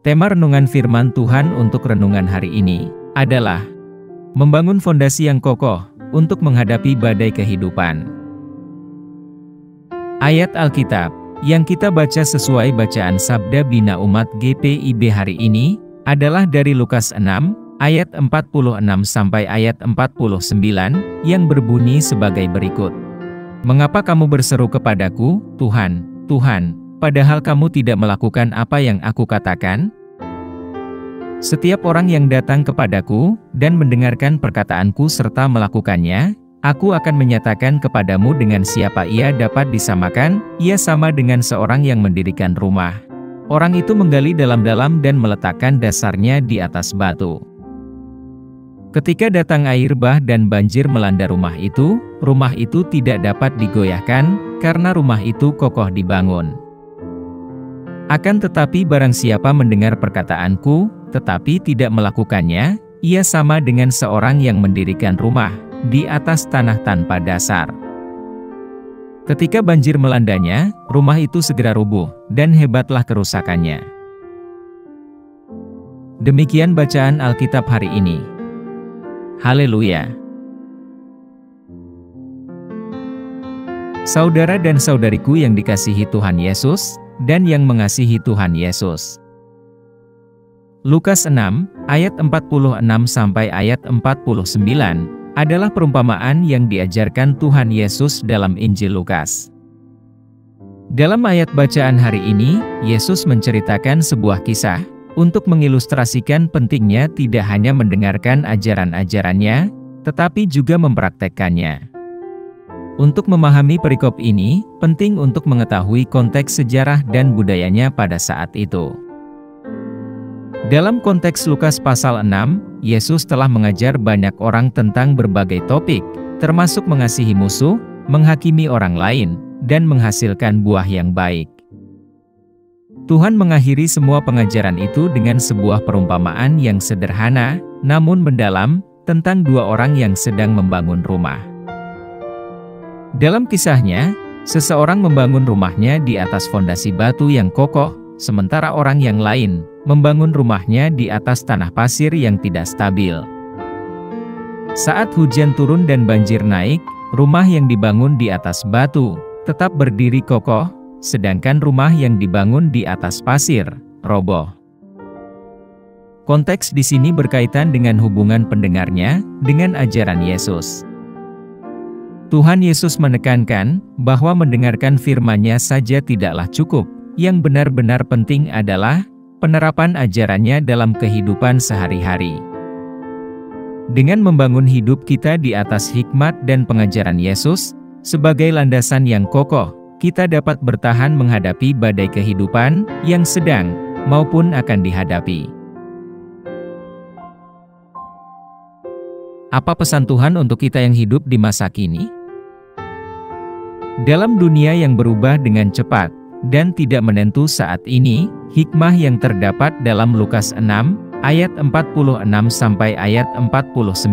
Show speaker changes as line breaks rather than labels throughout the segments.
Tema renungan firman Tuhan untuk renungan hari ini adalah membangun fondasi yang kokoh untuk menghadapi badai kehidupan. Ayat Alkitab yang kita baca sesuai bacaan Sabda Bina Umat GPIB hari ini adalah dari Lukas 6 ayat 46 sampai ayat 49 yang berbunyi sebagai berikut. Mengapa kamu berseru kepadaku, Tuhan, Tuhan, padahal kamu tidak melakukan apa yang aku katakan? Setiap orang yang datang kepadaku dan mendengarkan perkataanku serta melakukannya, aku akan menyatakan kepadamu dengan siapa ia dapat disamakan. Ia sama dengan seorang yang mendirikan rumah. Orang itu menggali dalam-dalam dan meletakkan dasarnya di atas batu. Ketika datang air bah dan banjir melanda rumah itu tidak dapat digoyahkan, karena rumah itu kokoh dibangun. Akan tetapi barang siapa mendengar perkataanku, tetapi tidak melakukannya, ia sama dengan seorang yang mendirikan rumah di atas tanah tanpa dasar. Ketika banjir melandanya, rumah itu segera rubuh, dan hebatlah kerusakannya. Demikian bacaan Alkitab hari ini. Haleluya! Saudara dan saudariku yang dikasihi Tuhan Yesus, dan yang mengasihi Tuhan Yesus. Lukas 6, ayat 46 sampai ayat 49, adalah perumpamaan yang diajarkan Tuhan Yesus dalam Injil Lukas. Dalam ayat bacaan hari ini, Yesus menceritakan sebuah kisah, untuk mengilustrasikan pentingnya tidak hanya mendengarkan ajaran-ajarannya, tetapi juga mempraktekkannya. Untuk memahami perikop ini, penting untuk mengetahui konteks sejarah dan budayanya pada saat itu. Dalam konteks Lukas pasal 6, Yesus telah mengajar banyak orang tentang berbagai topik, termasuk mengasihi musuh, menghakimi orang lain, dan menghasilkan buah yang baik. Tuhan mengakhiri semua pengajaran itu dengan sebuah perumpamaan yang sederhana, namun mendalam, tentang dua orang yang sedang membangun rumah. Dalam kisahnya, seseorang membangun rumahnya di atas fondasi batu yang kokoh, sementara orang yang lain membangun rumahnya di atas tanah pasir yang tidak stabil. Saat hujan turun dan banjir naik, rumah yang dibangun di atas batu tetap berdiri kokoh, sedangkan rumah yang dibangun di atas pasir roboh. Konteks di sini berkaitan dengan hubungan pendengarnya dengan ajaran Yesus. Tuhan Yesus menekankan bahwa mendengarkan firman-Nya saja tidaklah cukup. Yang benar-benar penting adalah penerapan ajarannya dalam kehidupan sehari-hari. Dengan membangun hidup kita di atas hikmat dan pengajaran Yesus, sebagai landasan yang kokoh, kita dapat bertahan menghadapi badai kehidupan yang sedang maupun akan dihadapi. Apa pesan Tuhan untuk kita yang hidup di masa kini? Dalam dunia yang berubah dengan cepat dan tidak menentu saat ini, hikmah yang terdapat dalam Lukas 6 ayat 46 sampai ayat 49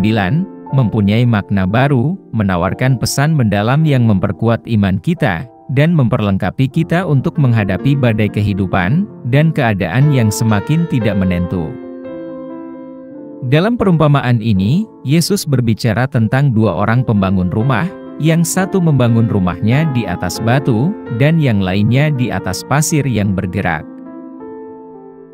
mempunyai makna baru, menawarkan pesan mendalam yang memperkuat iman kita dan memperlengkapi kita untuk menghadapi badai kehidupan dan keadaan yang semakin tidak menentu. Dalam perumpamaan ini, Yesus berbicara tentang dua orang pembangun rumah, yang satu membangun rumahnya di atas batu, dan yang lainnya di atas pasir yang bergerak.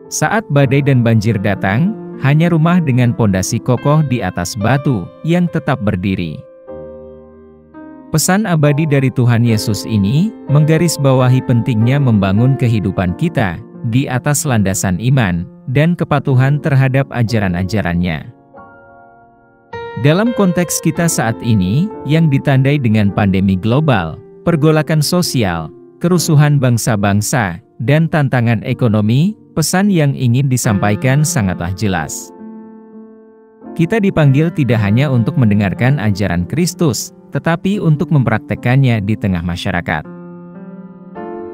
Saat badai dan banjir datang, hanya rumah dengan pondasi kokoh di atas batu yang tetap berdiri. Pesan abadi dari Tuhan Yesus ini menggarisbawahi pentingnya membangun kehidupan kita di atas landasan iman dan kepatuhan terhadap ajaran-ajarannya. Dalam konteks kita saat ini, yang ditandai dengan pandemi global, pergolakan sosial, kerusuhan bangsa-bangsa, dan tantangan ekonomi, pesan yang ingin disampaikan sangatlah jelas. Kita dipanggil tidak hanya untuk mendengarkan ajaran Kristus, tetapi untuk mempraktekannya di tengah masyarakat.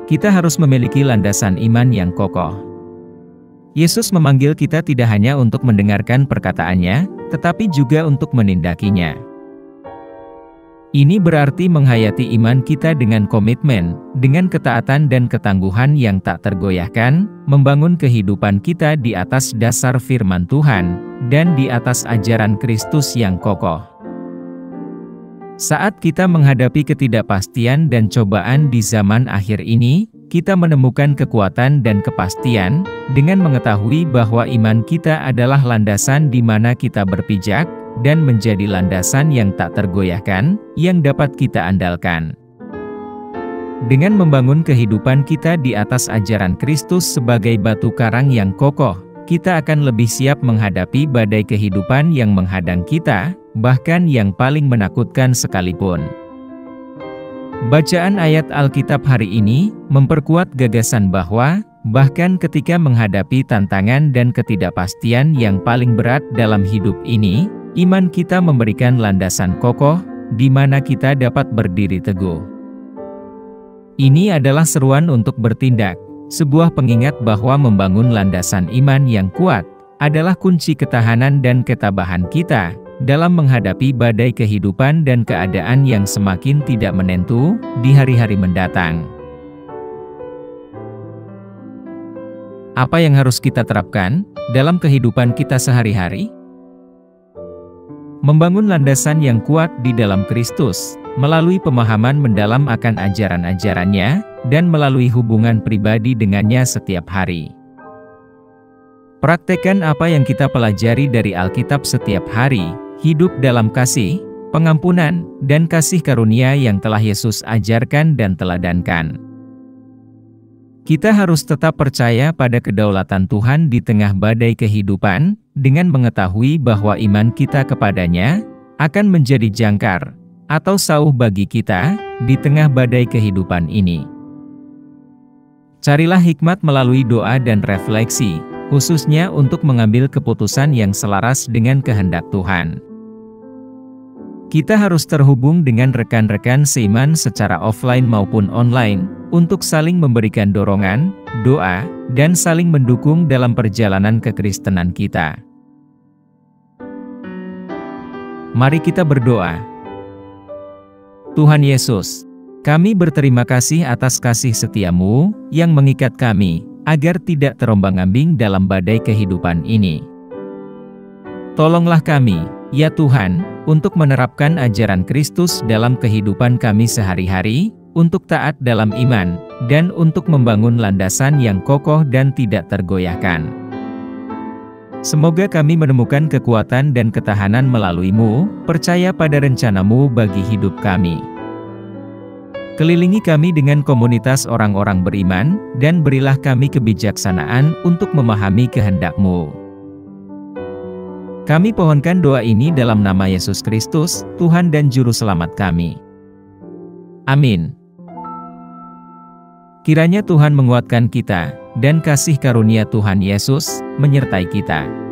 Kita harus memiliki landasan iman yang kokoh. Yesus memanggil kita tidak hanya untuk mendengarkan perkataannya, tetapi juga untuk menindakinya. Ini berarti menghayati iman kita dengan komitmen, dengan ketaatan dan ketangguhan yang tak tergoyahkan, membangun kehidupan kita di atas dasar firman Tuhan, dan di atas ajaran Kristus yang kokoh. Saat kita menghadapi ketidakpastian dan cobaan di zaman akhir ini, kita menemukan kekuatan dan kepastian, dengan mengetahui bahwa iman kita adalah landasan di mana kita berpijak, dan menjadi landasan yang tak tergoyahkan, yang dapat kita andalkan. Dengan membangun kehidupan kita di atas ajaran Kristus sebagai batu karang yang kokoh, kita akan lebih siap menghadapi badai kehidupan yang menghadang kita, bahkan yang paling menakutkan sekalipun. Bacaan ayat Alkitab hari ini memperkuat gagasan bahwa, bahkan ketika menghadapi tantangan dan ketidakpastian yang paling berat dalam hidup ini, iman kita memberikan landasan kokoh, di mana kita dapat berdiri teguh. Ini adalah seruan untuk bertindak, sebuah pengingat bahwa membangun landasan iman yang kuat, adalah kunci ketahanan dan ketabahan kita, dalam menghadapi badai kehidupan dan keadaan yang semakin tidak menentu, di hari-hari mendatang. Apa yang harus kita terapkan, dalam kehidupan kita sehari-hari? Membangun landasan yang kuat di dalam Kristus, melalui pemahaman mendalam akan ajaran-ajarannya, dan melalui hubungan pribadi dengannya setiap hari. Praktekkan apa yang kita pelajari dari Alkitab setiap hari, hidup dalam kasih, pengampunan, dan kasih karunia yang telah Yesus ajarkan dan teladankan. Kita harus tetap percaya pada kedaulatan Tuhan di tengah badai kehidupan, dengan mengetahui bahwa iman kita kepadanya akan menjadi jangkar atau sauh bagi kita di tengah badai kehidupan ini. Carilah hikmat melalui doa dan refleksi, khususnya untuk mengambil keputusan yang selaras dengan kehendak Tuhan. Kita harus terhubung dengan rekan-rekan seiman secara offline maupun online, untuk saling memberikan dorongan, doa, dan saling mendukung dalam perjalanan kekristenan kita. Mari kita berdoa. Tuhan Yesus, kami berterima kasih atas kasih setia-Mu, yang mengikat kami, agar tidak terombang-ambing dalam badai kehidupan ini. Tolonglah kami, ya Tuhan, untuk menerapkan ajaran Kristus dalam kehidupan kami sehari-hari, untuk taat dalam iman, dan untuk membangun landasan yang kokoh dan tidak tergoyahkan. Semoga kami menemukan kekuatan dan ketahanan melalui-Mu, percaya pada rencana-Mu bagi hidup kami. Kelilingi kami dengan komunitas orang-orang beriman, dan berilah kami kebijaksanaan untuk memahami kehendak-Mu. Kami pohonkan doa ini dalam nama Yesus Kristus, Tuhan dan Juru Selamat kami. Amin. Kiranya Tuhan menguatkan kita, dan kasih karunia Tuhan Yesus menyertai kita.